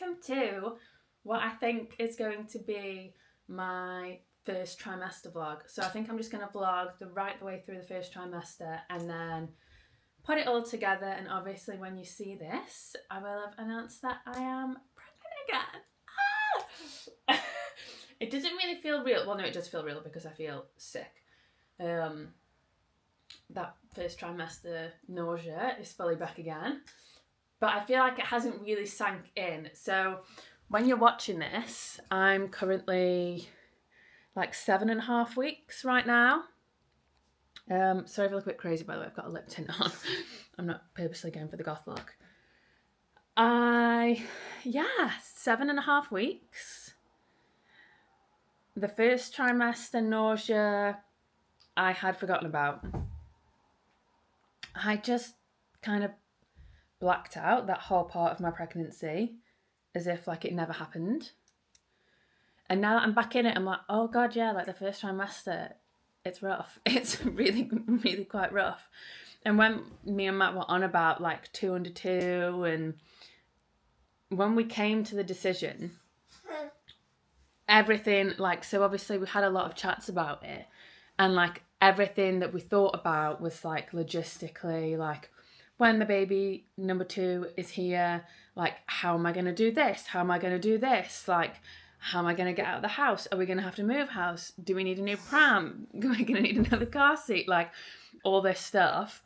welcome to what I think is going to be my first trimester vlog. So I think I'm just going to vlog the right way through the first trimester and then put it all together. And obviously when you see this, I will have announced that I am pregnant again. Ah! It doesn't really feel real. Well, no, it does feel real because I feel sick. That first trimester nausea is fully back again. But I feel like it hasn't really sank in. So when you're watching this, I'm currently like 7.5 weeks right now. Sorry if I look a bit crazy, by the way. I've got a lip tint on. I'm not purposely going for the goth look. 7.5 weeks. The first trimester nausea I had forgotten about. I just kind of blacked out that whole part of my pregnancy as if like it never happened. And now that I'm back in it, I'm like, oh god, yeah, like the first trimester, it's rough. It's really, really quite rough. And when me and Matt were on about like 2 under 2, and when we came to the decision, everything, like, so obviously we had a lot of chats about it, and like everything that we thought about was like logistically, like when the baby number 2 is here, like how am I going to do this? How am I going to do this? Like, how am I going to get out of the house? Are we going to have to move house? Do we need a new pram? Are we going to need another car seat? Like all this stuff.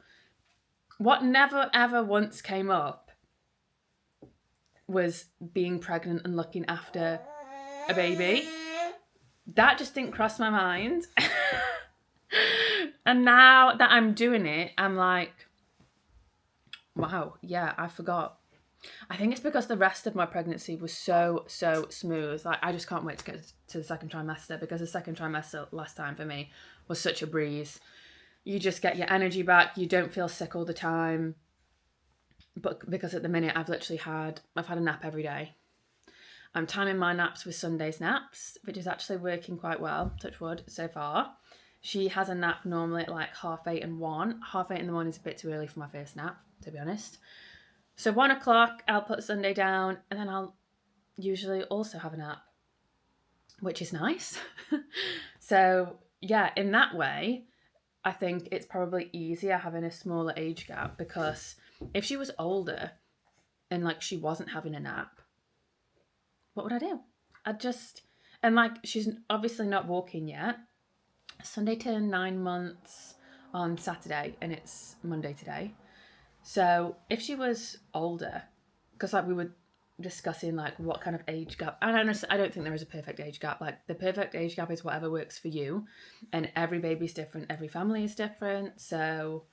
What never ever once came up was being pregnant and looking after a baby. That just didn't cross my mind. And now that I'm doing it, I'm like, wow, yeah, I forgot. I think it's because the rest of my pregnancy was so smooth. Like, I just can't wait to get to the second trimester, because the second trimester last time for me was such a breeze. You just get your energy back. You don't feel sick all the time. But because at the minute I've had a nap every day. I'm timing my naps with Sunday's naps, which is actually working quite well, touch wood, so far. She has a nap normally at like 8:30 and 1. 8:30 in the morning is a bit too early for my first nap, to be honest. So 1 o'clock, I'll put Sunday down, and then I'll usually also have a nap, which is nice. So yeah, in that way, I think it's probably easier having a smaller age gap, because if she was older and like she wasn't having a nap, what would I do? And like she's obviously not walking yet. Sunday turned 9 months on Saturday, and it's Monday today. So if she was older, because like we were discussing like what kind of age gap, and I don't think there is a perfect age gap. Like the perfect age gap is whatever works for you, and every baby's different, every family is different. So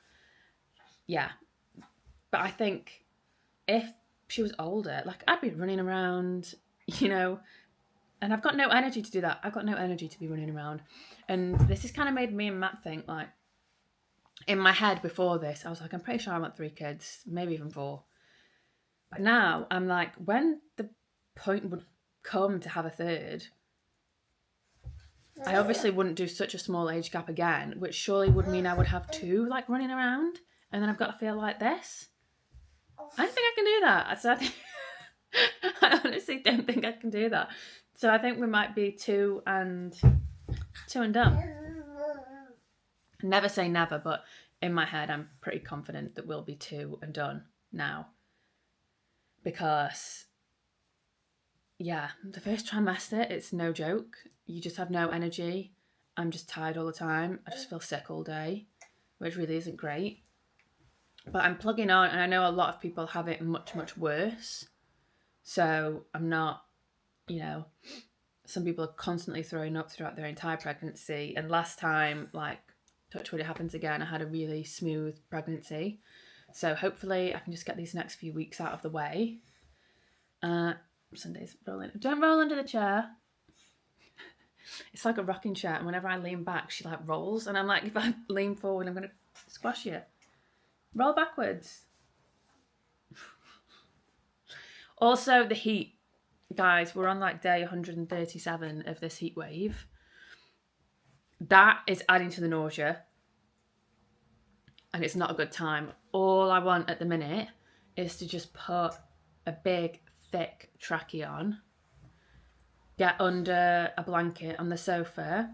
yeah, but I think if she was older, like I'd be running around, and I've got no energy to do that. I've got no energy to be running around. And this has kind of made me and Matt think, like, in my head before this, I was like, I'm pretty sure I want 3 kids, maybe even 4. But now I'm like, when the point would come to have a third, I obviously wouldn't do such a small age gap again, which surely would mean I would have 2 like running around, and then I've got to feel like this. I don't think I can do that. So I honestly don't think I can do that. So I think we might be 2 and done. Never say never, but in my head, I'm pretty confident that we'll be 2 and done now. Because, yeah, the first trimester, it's no joke. You just have no energy. I'm just tired all the time. I just feel sick all day, which really isn't great. But I'm plugging on, and I know a lot of people have it much, much worse. So I'm not, some people are constantly throwing up throughout their entire pregnancy. And last time, like, touch wood, it happens again, I had a really smooth pregnancy. So hopefully I can just get these next few weeks out of the way. Sunday's rolling. Don't roll under the chair. It's like a rocking chair, and whenever I lean back, she like rolls, and I'm like, if I lean forward, I'm going to squash you. Roll backwards. Also, the heat. Guys, we're on like day 137 of this heat wave. That is adding to the nausea, and it's not a good time. All I want at the minute is to just put a big, thick trackie on, get under a blanket on the sofa,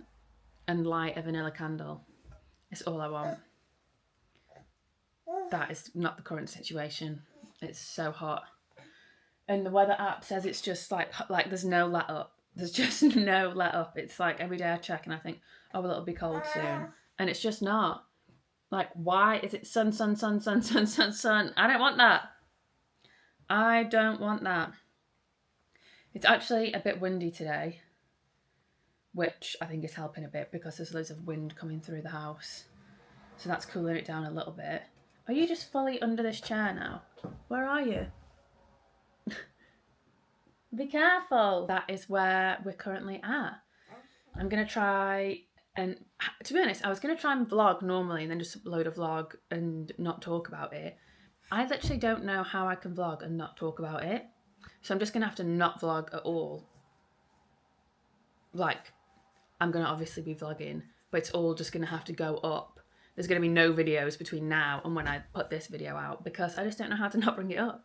and light a vanilla candle. It's all I want. That is not the current situation. It's so hot. And the weather app says it's just like there's no let up. There's just no let up. It's like every day I check and I think, oh, well, it'll be cold soon. And it's just not. Like, why is it sun, sun, sun, sun, sun, sun, sun? I don't want that. I don't want that. It's actually a bit windy today, which I think is helping a bit because there's loads of wind coming through the house. So that's cooling it down a little bit. Are you just fully under this chair now? Where are you? Be careful. That is where we're currently at. I'm going to try, and to be honest, I was going to try and vlog normally and then just upload a vlog and not talk about it. I literally don't know how I can vlog and not talk about it. So I'm just going to have to not vlog at all. Like, I'm going to obviously be vlogging, but it's all just going to have to go up. There's going to be no videos between now and when I put this video out because I just don't know how to not bring it up.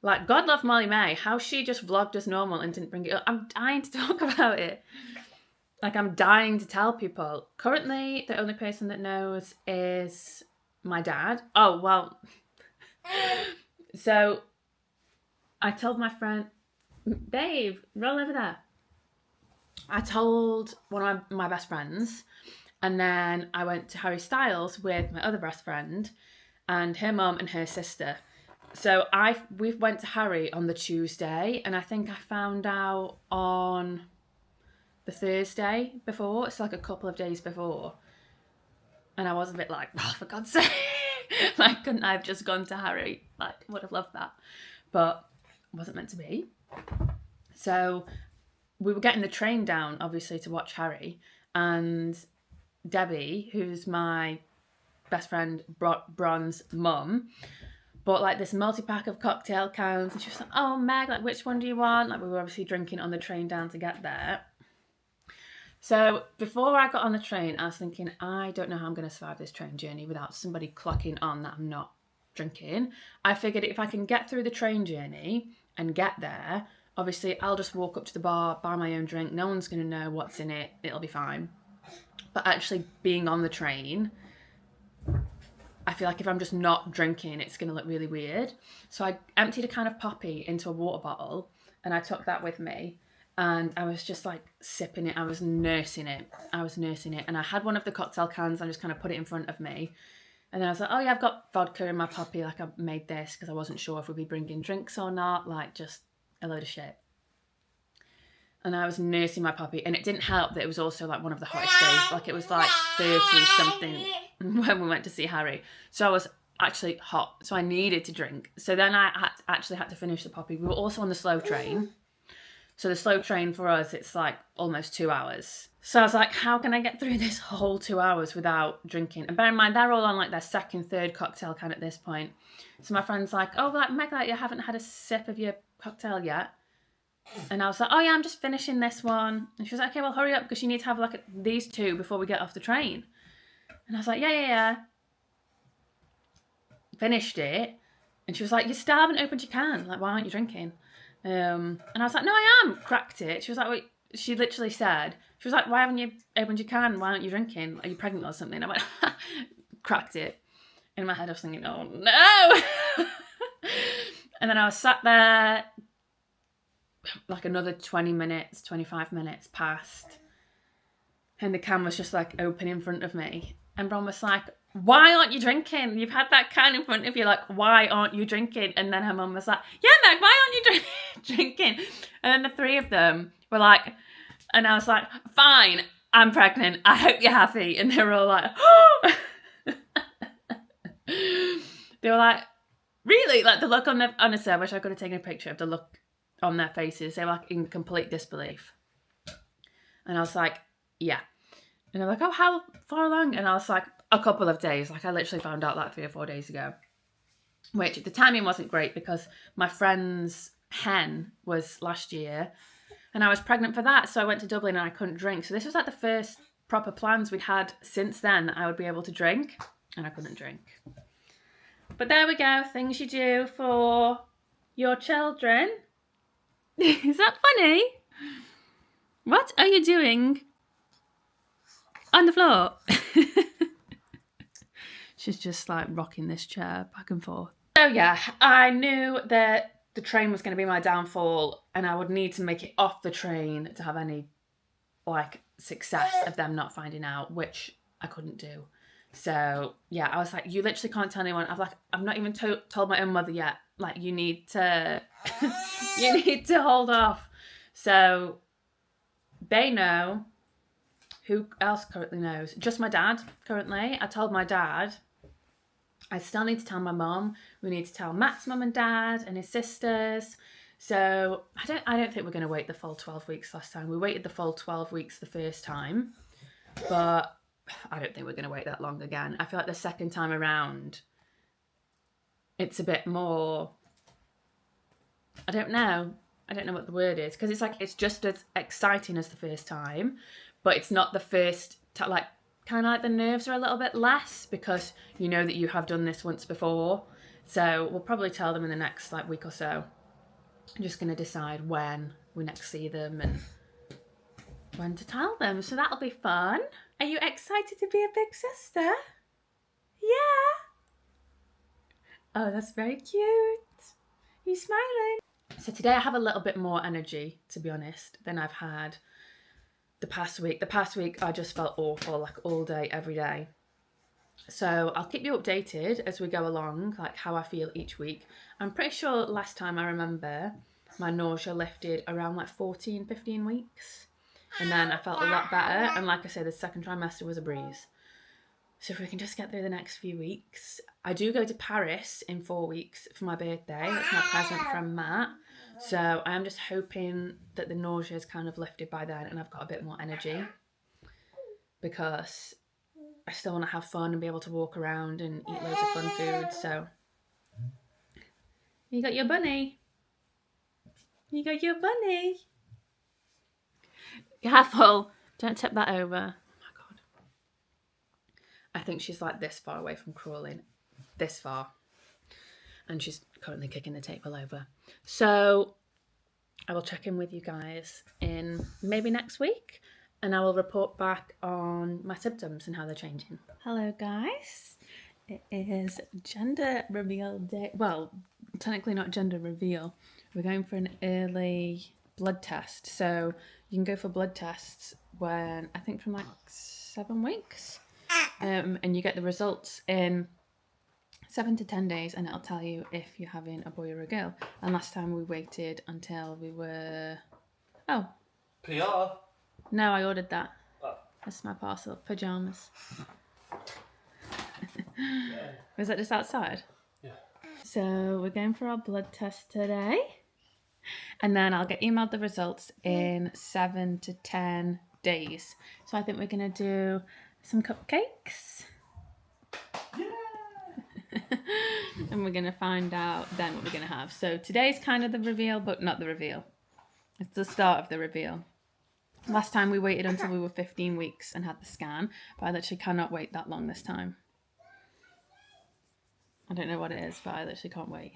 Like, God love Molly May, how she just vlogged as normal and didn't bring it up. I'm dying to talk about it. Like, I'm dying to tell people. Currently, the only person that knows is my dad. Oh, well. So, I told my friend, babe, roll over there. I told one of my best friends, and then I went to Harry Styles with my other best friend and her mum and her sister. So we went to Harry on the Tuesday, and I think I found out on the Thursday before. It's like a couple of days before. And I was a bit like, oh, for God's sake. Like, couldn't I have just gone to Harry? Like, would have loved that. But it wasn't meant to be. So we were getting the train down, obviously, to watch Harry. And Debbie, who's my best friend Bron's mum, bought like this multi-pack of cocktail cans, and she was like, oh, Meg, like, which one do you want? Like, we were obviously drinking on the train down to get there. So before I got on the train, I was thinking, I don't know how I'm going to survive this train journey without somebody clocking on that I'm not drinking. I figured if I can get through the train journey and get there, obviously I'll just walk up to the bar, buy my own drink. No one's going to know what's in it. It'll be fine. But actually being on the train, I feel like if I'm just not drinking, it's going to look really weird. So I emptied a can of Poppy into a water bottle and I took that with me. And I was just like sipping it. I was nursing it. And I had one of the cocktail cans. I just kind of put it in front of me. And then I was like, oh yeah, I've got vodka in my Poppy. Like, I made this because I wasn't sure if we'd be bringing drinks or not. Like, just a load of shit. And I was nursing my Poppy. And it didn't help that it was also like one of the hottest days. Like, it was like 30 something when we went to see Harry. So I was actually hot. So I needed to drink. So then I actually had to finish the Poppy. We were also on the slow train. So the slow train for us, it's like almost 2 hours. So I was like, how can I get through this whole 2 hours without drinking? And bear in mind, they're all on like their second, third cocktail can at this point. So my friend's like, oh, like, Meg, like, you haven't had a sip of your cocktail yet. And I was like, oh yeah, I'm just finishing this one. And she was like, okay, well, hurry up because you need to have like these two before we get off the train. And I was like, yeah. Finished it. And she was like, you still haven't opened your can. Like, why aren't you drinking? And I was like, no, I am. Cracked it. She was like, wait. She literally said, she was like, why haven't you opened your can? Why aren't you drinking? Are you pregnant or something? I went, cracked it. In my head, I was thinking, oh no. And then I was sat there, like another 20 minutes, 25 minutes passed. And the can was just like open in front of me. And Bron was like, why aren't you drinking? You've had that can in front of you. Like, why aren't you drinking? And then her mum was like, yeah, Meg, why aren't you drinking? And then the three of them were like, and I was like, fine, I'm pregnant. I hope you're happy. And they were all like, oh. They were like, really? Like the look on their, honestly, I wish I could have taken a picture of the look on their faces. They were like in complete disbelief. And I was like, yeah. And they're like, oh, how far along? And I was like, a couple of days. Like, I literally found out like 3 or 4 days ago. Which, the timing wasn't great because my friend's hen was last year. And I was pregnant for that. So I went to Dublin and I couldn't drink. So this was like the first proper plans we'd had since then that I would be able to drink. And I couldn't drink. But there we go. Things you do for your children. Is that funny? What are you doing on the floor? She's just like rocking this chair back and forth. So yeah, I knew that the train was going to be my downfall and I would need to make it off the train to have any like success of them not finding out, which I couldn't do. So yeah, I was like, you literally can't tell anyone. I've not even told my own mother yet. Like, you need to you need to hold off. So they know. Who else currently knows? Just my dad currently. I told my dad. I still need to tell my mum. We need to tell Matt's mum and dad and his sisters. So I don't think we're going to wait the full 12 weeks last time. We waited the full 12 weeks the first time, but I don't think we're going to wait that long again. I feel like the second time around, it's a bit more, I don't know what the word is, because it's just as exciting as the first time, but it's not the first, like, kind of like the nerves are a little bit less because you know that you have done this once before. So we'll probably tell them in the next like week or so. I'm just going to decide when we next see them and when to tell them. So that'll be fun. Are you excited to be a big sister? Yeah. Oh, that's very cute. You smiling? So today I have a little bit more energy, to be honest, than I've had the past week. The past week I just felt awful, like all day, every day. So I'll keep you updated as we go along, like how I feel each week. I'm pretty sure last time I remember my nausea lifted around like 14, 15 weeks. And then I felt a lot better. And like I said, the second trimester was a breeze. So if we can just get through the next few weeks. I do go to Paris in 4 weeks for my birthday. That's my present from Matt. So I'm just hoping that the nausea is kind of lifted by then and I've got a bit more energy. Because I still want to have fun and be able to walk around and eat loads of fun food. So you got your bunny. You got your bunny. Careful. Don't tip that over. Oh my God. I think she's like this far away from crawling. This far. And she's currently kicking the table over. So I will check in with you guys in maybe next week. And I will report back on my symptoms and how they're changing. Hello guys. It is gender reveal day. Well, technically not gender reveal. We're going for an early blood test. So you can go for blood tests when, I think from like 7 weeks. And you get the results in 7 to 10 days and it'll tell you if you're having a boy or a girl. And last time we waited until we were... Oh. PR? No, I ordered that. Oh. That's my parcel. Pyjamas. Yeah. Was that just outside? Yeah. So we're going for our blood test today. And then I'll get emailed the results in 7 to 10 days. So I think we're going to do some cupcakes. Yeah. And we're going to find out then what we're going to have. So today's kind of the reveal, but not the reveal. It's the start of the reveal. Last time we waited until we were 15 weeks and had the scan, but I literally cannot wait that long this time. I don't know what it is, but I literally can't wait.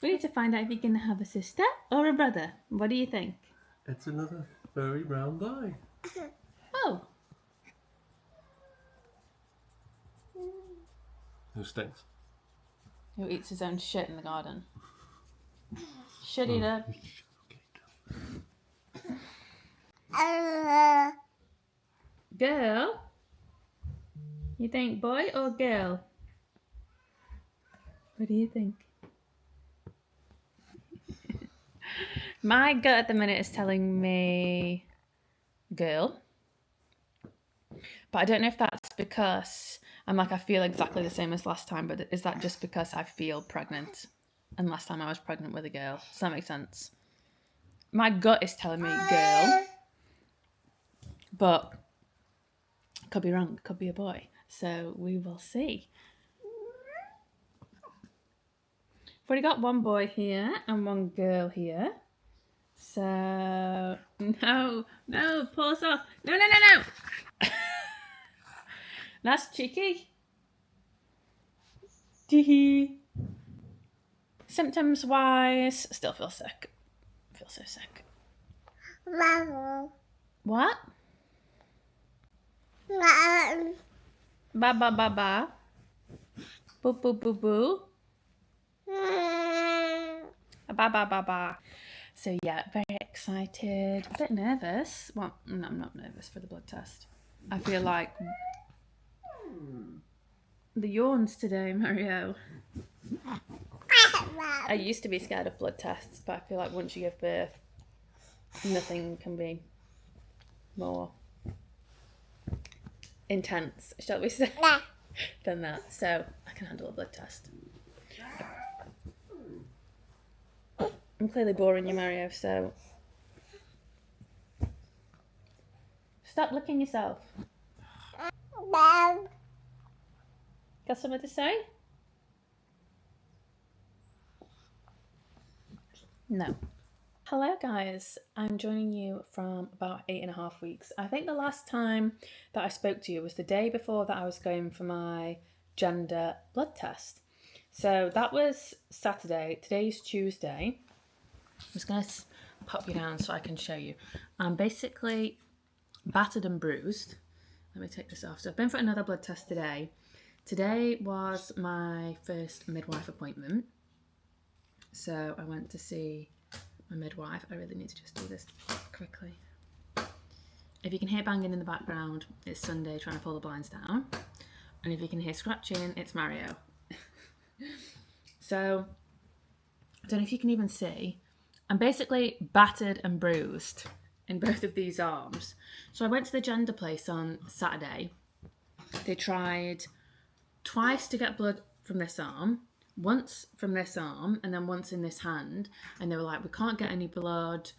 We need to find out if you're going to have a sister or a brother. What do you think? It's another furry brown guy. Oh. Who stinks? Who eats his own shit in the garden. Shut it up. Girl? You think boy or girl? What do you think? My gut at the minute is telling me girl. But I don't know if that's because I feel exactly the same as last time, but is that just because I feel pregnant? And last time I was pregnant with a girl. Does that make sense? My gut is telling me girl. But could be wrong. Could be a boy. So we will see. We've already got one boy here and one girl here. So no, pause off. No. That's cheeky. Tee. Symptoms wise, still feel sick. Feel so sick. What? Ba ba ba ba. Boo boo boo boo. Ba ba ba ba. So yeah, very excited. A bit nervous. Well, no, I'm not nervous for the blood test. I feel like the yawns today, Mario. I used to be scared of blood tests, but I feel like once you give birth, nothing can be more intense, shall we say, than that. So I can handle a blood test. I'm clearly boring you, Mario, so stop licking yourself. Got something to say? No. Hello guys, I'm joining you from about 8.5 weeks. I think the last time that I spoke to you was the day before that I was going for my gender blood test. So that was Saturday, today's Tuesday. I'm just going to pop you down so I can show you. I'm basically battered and bruised. Let me take this off. So I've been for another blood test today. Today was my first midwife appointment. So I went to see my midwife. I really need to just do this quickly. If you can hear banging in the background, it's Sunday trying to pull the blinds down. And if you can hear scratching, it's Mario. So I don't know if you can even see. I'm basically battered and bruised in both of these arms. So I went to the gender place on Saturday. They tried twice to get blood from this arm, once from this arm, and then once in this hand. And they were like, we can't get any blood.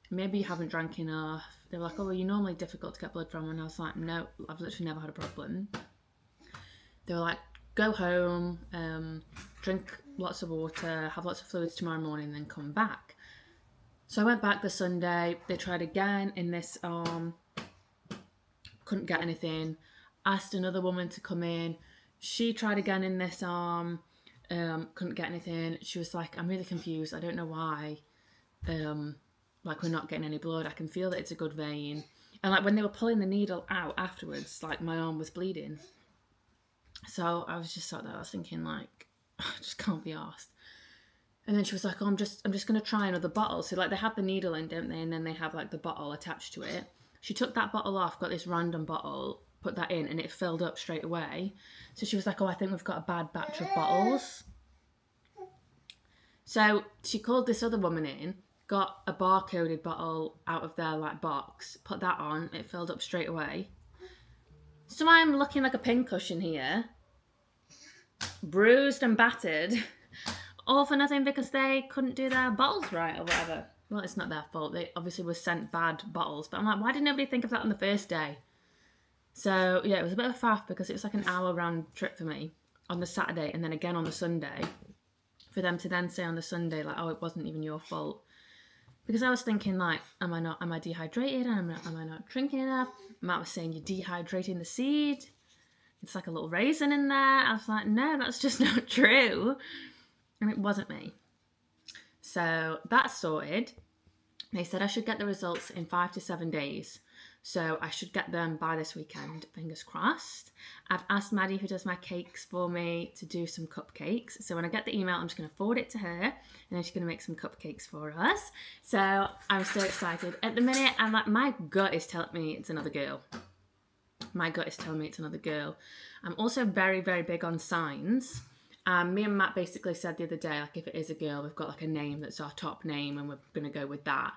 Maybe you haven't drank enough. They were like, oh, well, you're normally difficult to get blood from. And I was like, no, I've literally never had a problem. They were like, go home, drink lots of water, have lots of fluids tomorrow morning, and then come back. So I went back the Sunday. They tried again in this arm. Couldn't get anything. Asked another woman to come in. She tried again in this arm. Couldn't get anything. She was like, I'm really confused. I don't know why. Like, we're not getting any blood. I can feel that it's a good vein. And like when they were pulling the needle out afterwards, like my arm was bleeding. So I was just sat there, I was thinking like, I just can't be arsed. And then she was like, oh, I'm just going to try another bottle. So like they have the needle in, don't they? And then they have like the bottle attached to it. She took that bottle off, got this random bottle, put that in, and it filled up straight away. So she was like, oh, I think we've got a bad batch of bottles. So she called this other woman in, got a barcoded bottle out of their like box, put that on, it filled up straight away. So I'm looking like a pincushion here, bruised and battered, all for nothing because they couldn't do their bottles right or whatever. Well, it's not their fault. They obviously were sent bad bottles. But I'm like, why did nobody think of that on the first day? So, yeah, it was a bit of a faff because it was like an hour round trip for me on the Saturday and then again on the Sunday. For them to then say on the Sunday, like, oh, it wasn't even your fault. Because I was thinking, like, am I dehydrated? Am I not drinking enough? Matt was saying you're dehydrating the seed. It's like a little raisin in there. I was like, no, that's just not true. And it wasn't me. So that's sorted. They said I should get the results in 5 to 7 days. So I should get them by this weekend, fingers crossed. I've asked Maddie, who does my cakes for me, to do some cupcakes. So when I get the email, I'm just going to forward it to her, and then she's going to make some cupcakes for us. So I'm so excited. At the minute, I'm like, my gut is telling me it's another girl. My gut is telling me it's another girl. I'm also very, very big on signs. Me and Matt basically said the other day, like, if it is a girl, we've got like a name that's our top name, and we're going to go with that.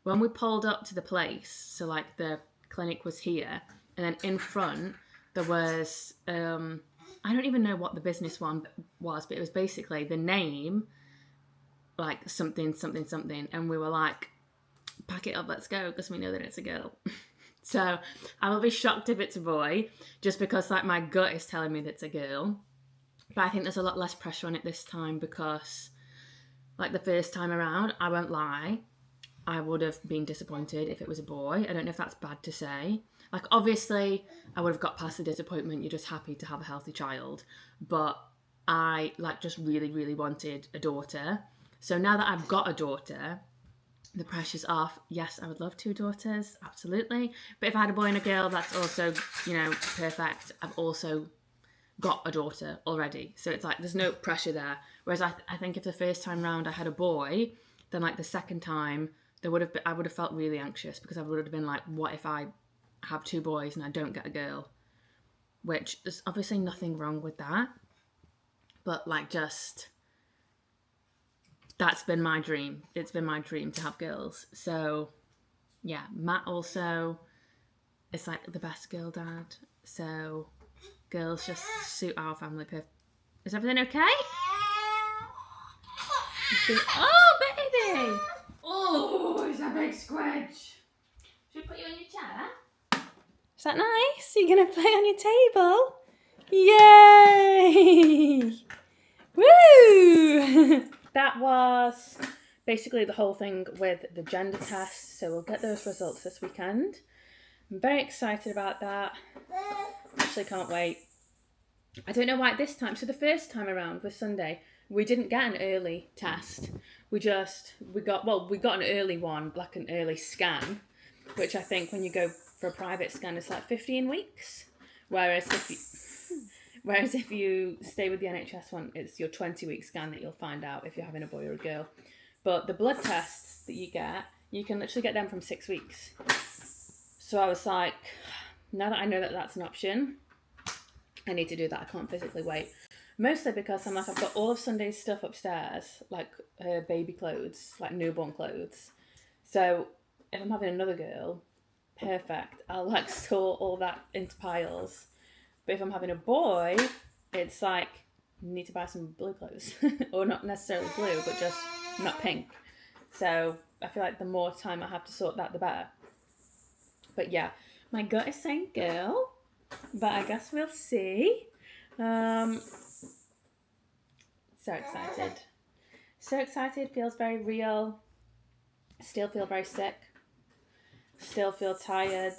When we pulled up to the place, so like the clinic was here, and then in front there was I don't even know what the business one was, but it was basically the name, like something, and we were like, pack it up, let's go, because we know that it's a girl. So I will be shocked if it's a boy, just because like my gut is telling me that it's a girl. But I think there's a lot less pressure on it this time because like the first time around, I won't lie, I would have been disappointed if it was a boy. I don't know if that's bad to say. Like, obviously, I would have got past the disappointment. You're just happy to have a healthy child. But I like just really, really wanted a daughter. So now that I've got a daughter, the pressure's off. Yes, I would love 2 daughters, absolutely. But if I had a boy and a girl, that's also, you know, perfect. I've also got a daughter already. So it's like there's no pressure there. Whereas I think if the first time round I had a boy, then like the second time I would have felt really anxious because I would have been like, what if I have 2 boys and I don't get a girl? Which there's obviously nothing wrong with that. But like just that's been my dream. It's been my dream to have girls. So yeah, Matt also is like the best girl dad. So girls just suit our family perfect. Is everything okay? Oh, baby! Oh, it's a big squidge. Should we put you in your chair? Is that nice? Are you going to play on your table? Yay! Woo! That was basically the whole thing with the gender test. So we'll get those results this weekend. I'm very excited about that. Actually can't wait. I don't know why this time. So the first time around was Sunday. We didn't get an early test. We got an early one, like an early scan, which I think when you go for a private scan, it's like 15 weeks. Whereas if you stay with the NHS one, it's your 20-week scan that you'll find out if you're having a boy or a girl. But the blood tests that you can literally get them from 6 weeks. So I was like, now that I know that that's an option, I need to do that. I can't physically wait. Mostly because I'm like, I've got all of Sunday's stuff upstairs, like her baby clothes, like newborn clothes. So if I'm having another girl, perfect. I'll like store all that into piles. But if I'm having a boy, it's like, you need to buy some blue clothes. Or not necessarily blue, but just not pink. So I feel like the more time I have to sort that, the better. But yeah, my gut is saying girl, but I guess we'll see. So excited. So excited, feels very real. Still feel very sick. Still feel tired.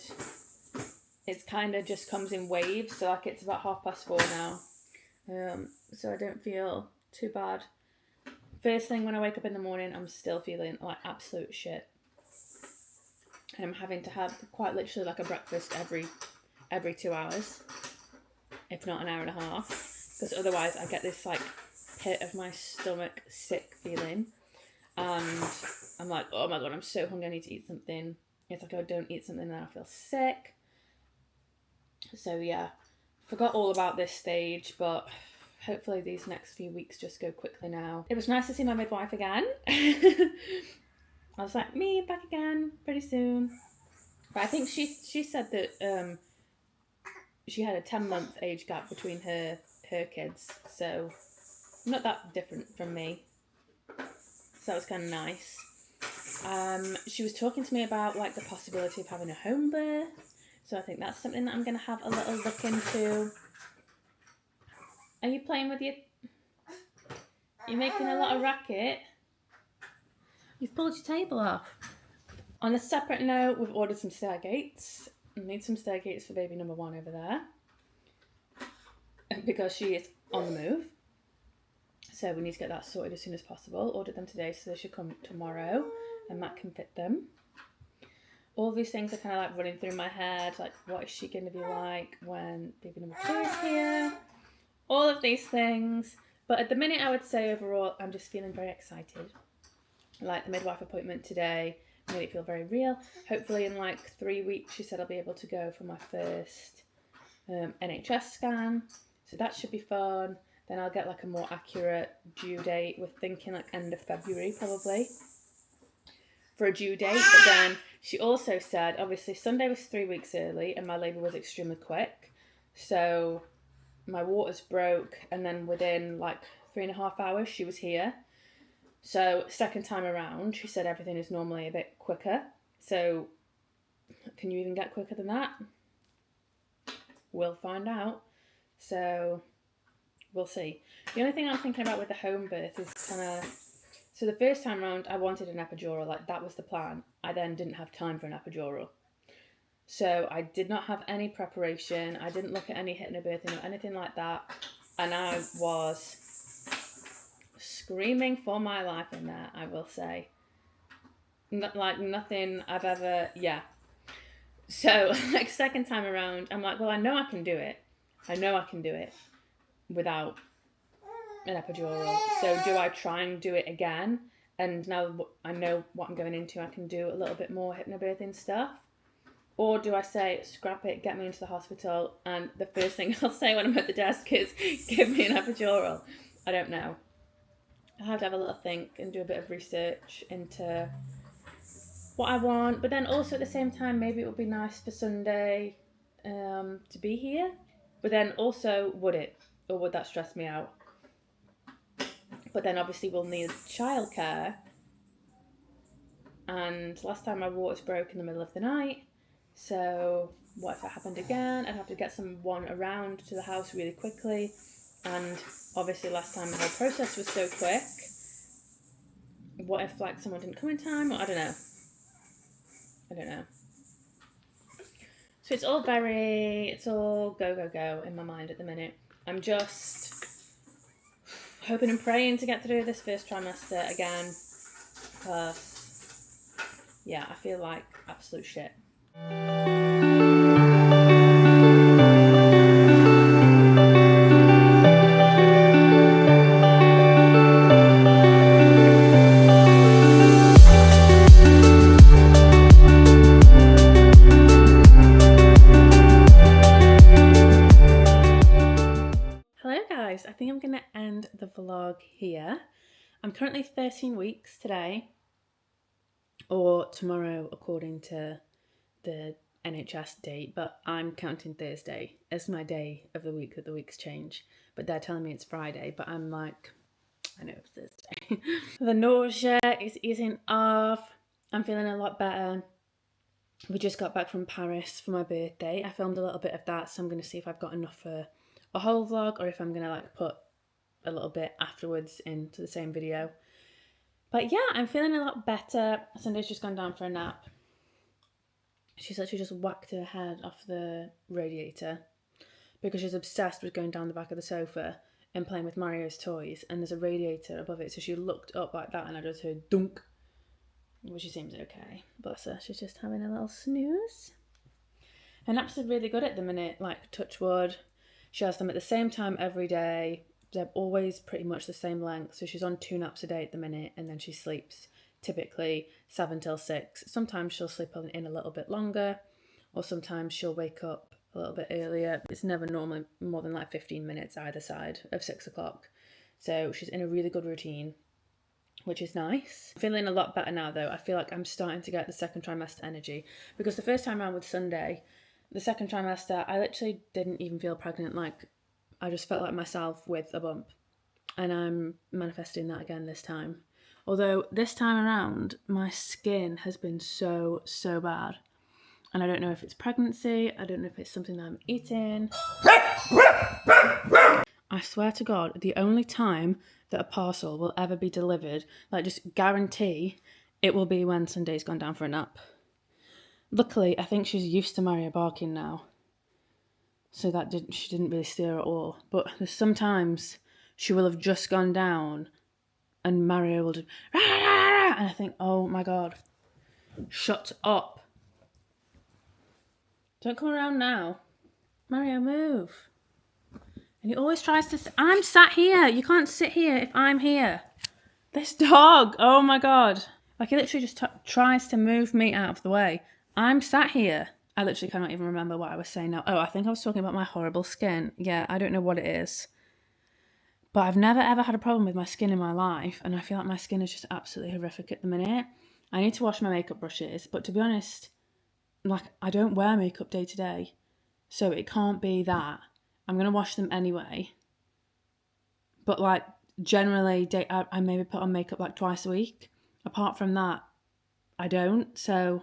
It's kind of just comes in waves, so like it's about 4:30 now. So I don't feel too bad. First thing when I wake up in the morning, I'm still feeling like absolute shit. And I'm having to have quite literally like a breakfast every 2 hours, if not an hour and a half, because otherwise I get this like pit of my stomach sick feeling, and I'm like, oh my god, I'm so hungry, I need to eat something. It's like if I don't eat something then I feel sick. So yeah, forgot all about this stage, but hopefully these next few weeks just go quickly now. It was nice to see my midwife again. I was like, me back again pretty soon. But I think she said that she had a 10-month age gap between her kids, so not that different from me. So that was kind of nice. She was talking to me about like the possibility of having a home birth. So I think that's something that I'm going to have a little look into. Are you playing with your... You're making a lot of racket. You've pulled your table off. On a separate note, we've ordered some stairgates. We need some stairgates for baby number 1 over there. Because she is on the move. So we need to get that sorted as soon as possible. Ordered them today, so they should come tomorrow. And Matt can fit them. All these things are kind of like running through my head. Like, what is she going to be like when baby number 2 is here? All of these things. But at the minute, I would say overall, I'm just feeling very excited. Like the midwife appointment today made it feel very real. Hopefully in like 3 weeks, she said I'll be able to go for my first NHS scan. So that should be fun. Then I'll get like a more accurate due date. We're thinking like end of February probably for a due date. But then she also said, obviously Sunday was 3 weeks early and my labour was extremely quick. So my waters broke and then within like 3.5 hours she was here. So second time around, she said everything is normally a bit quicker. So can you even get quicker than that? We'll find out. So we'll see. The only thing I'm thinking about with the home birth is kind of... So the first time round, I wanted an epidural. Like, that was the plan. I then didn't have time for an epidural. So I did not have any preparation. I didn't look at any hypnobirthing or anything like that. and I was screaming for my life in there, I will say. Like nothing I've ever, yeah. So, like, second time around, I'm like, well, I know I can do it. I know I can do it without an epidural. So, do I try and do it again? And now I know what I'm going into, I can do a little bit more hypnobirthing stuff. Or do I say, scrap it, get me into the hospital, and the first thing I'll say when I'm at the desk is, give me an epidural? I don't know. I have to have a little think and do a bit of research into what I want. But then also at the same time, maybe it would be nice for Sunday to be here. But then also, would it? Or would that stress me out? But then obviously we'll need childcare. And last time my waters broke in the middle of the night. So what if it happened again? I'd have to get someone around to the house really quickly. And obviously last time the whole process was so quick. What if like someone didn't come in time? Or I don't know. So it's all go in my mind at the minute. I'm just hoping and praying to get through this first trimester again. Because, yeah, I feel like absolute shit. Hello guys, I think I'm going to end the vlog here. I'm currently 13 weeks today, or tomorrow according to the NHS date, but I'm counting Thursday as my day of the week that the weeks change. But they're telling me it's Friday, but I'm like, I know it's Thursday. The nausea is easing off. I'm feeling a lot better. We just got back from Paris for my birthday. I filmed a little bit of that, so I'm going to see if I've got enough for a whole vlog or if I'm going to like put a little bit afterwards into the same video. But yeah, I'm feeling a lot better. Sunday's just gone down for a nap. She's actually just whacked her head off the radiator because she's obsessed with going down the back of the sofa and playing with Mario's toys, and there's a radiator above it, so she looked up like that and I just heard dunk. Well, she seems okay. Bless her, she's just having a little snooze. Her naps are really good at the minute, like touch wood. She has them at the same time every day. They're always pretty much the same length, so she's on 2 naps a day at the minute, and then she sleeps typically 7 till 6. Sometimes she'll sleep in a little bit longer, or sometimes she'll wake up a little bit earlier. It's never normally more than like 15 minutes either side of 6 o'clock. So she's in a really good routine, which is nice. I'm feeling a lot better now though. I feel like I'm starting to get the second trimester energy, because the first time around with Sunday, the second trimester, I literally didn't even feel pregnant. Like, I just felt like myself with a bump. And I'm manifesting that again this time. Although this time around, my skin has been so bad. And I don't know if it's pregnancy. I don't know if it's something that I'm eating. I swear to God, the only time that a parcel will ever be delivered, like just guarantee, it will be when Sunday's gone down for a nap. Luckily, I think she's used to Mario barking now. So she didn't really steer at all. But there's sometimes she will have just gone down and Mario will just, and I think, oh my God, shut up. Don't come around now. Mario, move. And he always tries to, I'm sat here. You can't sit here if I'm here. This dog, oh my God. Like, he literally just tries to move me out of the way. I'm sat here. I literally cannot even remember what I was saying now. Oh, I think I was talking about my horrible skin. Yeah, I don't know what it is. But I've never ever had a problem with my skin in my life, and I feel like my skin is just absolutely horrific at the minute. I need to wash my makeup brushes, but to be honest, like, I don't wear makeup day to day, so it can't be that. I'm going to wash them anyway. But like, generally, I maybe put on makeup like twice a week. Apart from that, I don't, so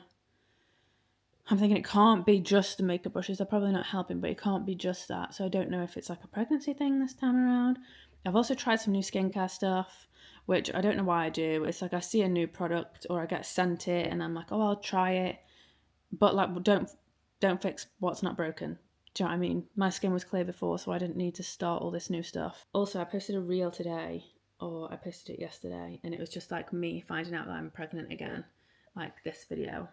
I'm thinking it can't be just the makeup brushes. They're probably not helping, but it can't be just that. So I don't know if it's like a pregnancy thing this time around. I've also tried some new skincare stuff, which I don't know why I do. It's like I see a new product or I get sent it and I'm like, oh, I'll try it. But like, don't fix what's not broken. Do you know what I mean? My skin was clear before, so I didn't need to start all this new stuff. Also, I posted a reel today, or I posted it yesterday, and it was just like me finding out that I'm pregnant again, like this video.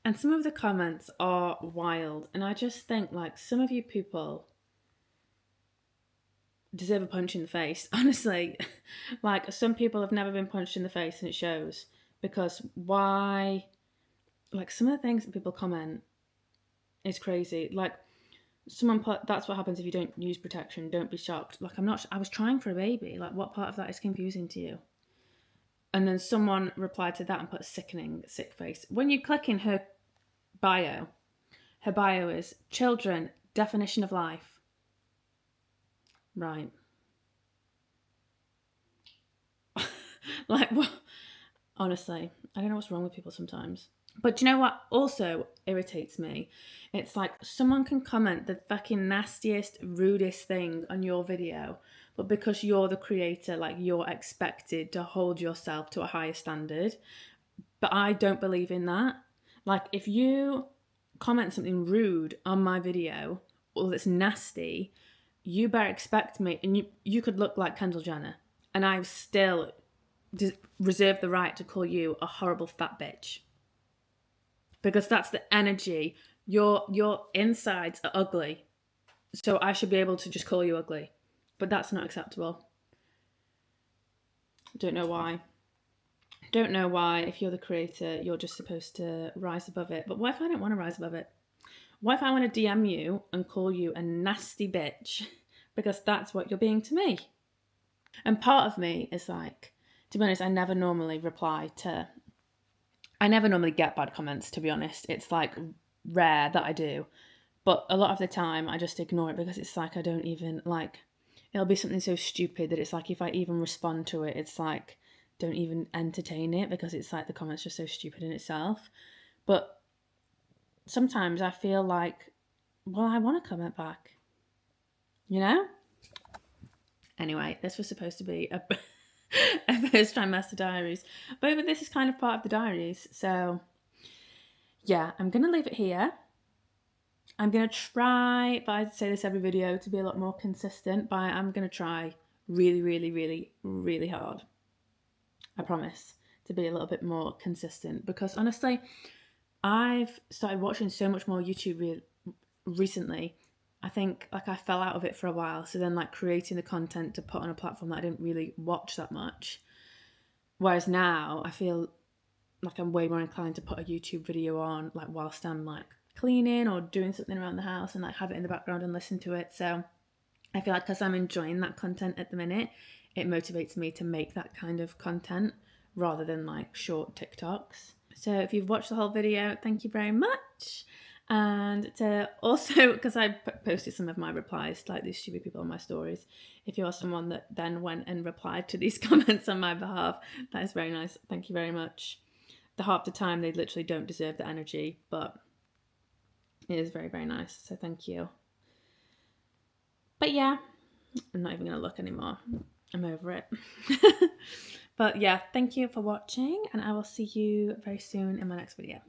And some of the comments are wild, and I just think like some of you people deserve a punch in the face, honestly. Like some people have never been punched in the face, and it shows. Because why? Like some of the things that people comment is crazy. Like someone put, that's what happens if you don't use protection, don't be shocked. Like I was trying for a baby. Like what part of that is confusing to you? And then someone replied to that and put sickening, sick face. When you click in her bio is children, definition of life. Right. Like what? Honestly, I don't know what's wrong with people sometimes. But do you know what also irritates me? It's like someone can comment the fucking nastiest, rudest thing on your video, but because you're the creator, like you're expected to hold yourself to a higher standard. But I don't believe in that. Like if you comment something rude on my video or that's nasty, you better expect me, and you could look like Kendall Jenner, and I still reserve the right to call you a horrible fat bitch. Because that's the energy. Your insides are ugly. So I should be able to just call you ugly. But that's not acceptable. Don't know why. Don't know why, if you're the creator, you're just supposed to rise above it. But what if I don't want to rise above it? What if I want to DM you and call you a nasty bitch? Because that's what you're being to me. And part of me is like, to be honest, I never normally get bad comments, to be honest. It's like rare that I do. But a lot of the time I just ignore it because it's like I don't even like, it'll be something so stupid that it's like if I even respond to it, it's like don't even entertain it because it's like the comments are so stupid in itself. But sometimes I feel like, well, I want to comment back. You know? Anyway, this was supposed to be a first trimester diaries, but this is kind of part of the diaries. So yeah, I'm going to leave it here. I'm going to try, but I say this every video, to be a lot more consistent, but I'm going to try really, really, really, really hard. I promise to be a little bit more consistent because honestly, I've started watching so much more YouTube recently. I think like I fell out of it for a while. So then like creating the content to put on a platform that I didn't really watch that much. Whereas now I feel like I'm way more inclined to put a YouTube video on like whilst I'm like cleaning or doing something around the house and like have it in the background and listen to it. So I feel like because I'm enjoying that content at the minute, it motivates me to make that kind of content rather than like short TikToks. So if you've watched the whole video, thank you very much. And to also, because I posted some of my replies to like these stupid people on my stories, if you're someone that then went and replied to these comments on my behalf, that is very nice. Thank you very much. The half the time they literally don't deserve the energy, but it is very, very nice. So thank you. But yeah, I'm not even going to look anymore. I'm over it. But yeah, thank you for watching, and I will see you very soon in my next video.